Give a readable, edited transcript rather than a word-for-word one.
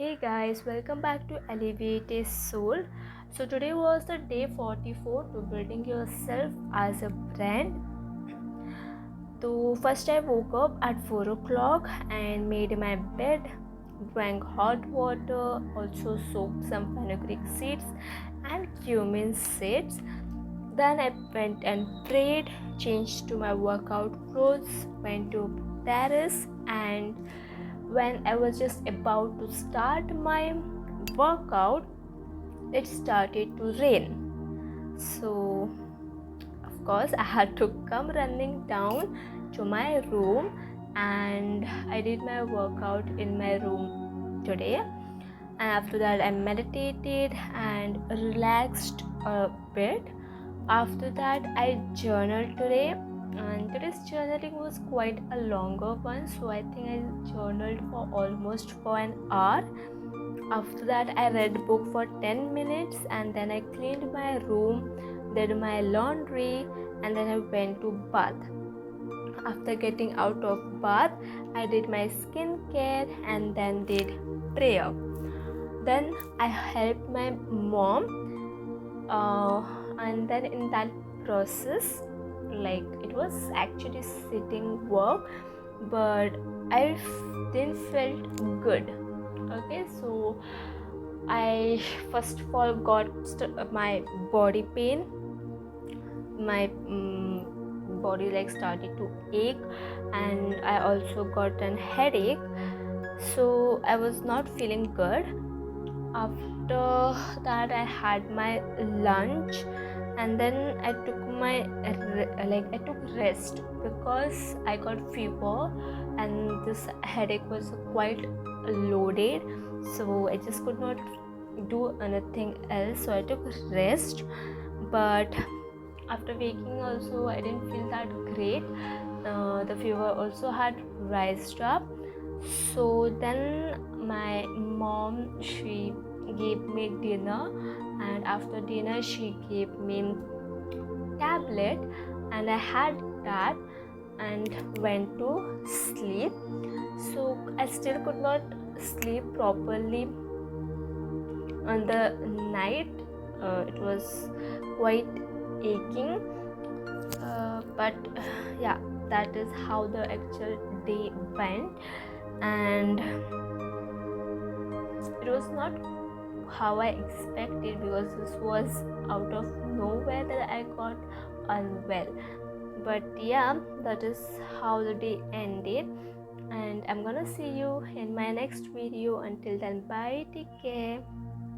Hey guys, welcome back to Alleviated Soul. So today was the day 44 to building yourself as a brand. So first I woke up at 4 o'clock and made my bed, drank hot water, also soaked some fenugreek seeds and cumin seeds. Then I went and prayed, changed to my workout clothes, went to terrace, and when I was just about to start my workout, it started to rain. So of course I had to come running down to my room, and I did my workout in my room today. And after that I meditated and relaxed a bit. After that I journaled today, and today's journaling was quite a longer one, so I think I journaled for almost for an hour. After that I read book for 10 minutes, and then I cleaned my room, did my laundry, and then I went to bath. After getting out of bath, I did my skincare and then did prayer. Then I helped my mom, and then in that process, like, it was actually sitting work, but I didn't felt good. Okay, so I first of all got my body pain. My body like started to ache, and I also got an headache, so I was not feeling good. After that I had my lunch, and then I took I took rest because I got fever and this headache was quite loaded, so I just could not do anything else, so I took rest. But after waking also I didn't feel that great. The fever also had rised up. So then my mom, she gave me dinner, and after dinner she gave me tablet, and I had that and went to sleep. So I still could not sleep properly on the night. It was quite aching, but yeah, that is how the actual day went. And it was not how I expected, because this was out of nowhere that I got unwell. But yeah, that is how the day ended, and I'm gonna see you in my next video. Until then, bye, take care.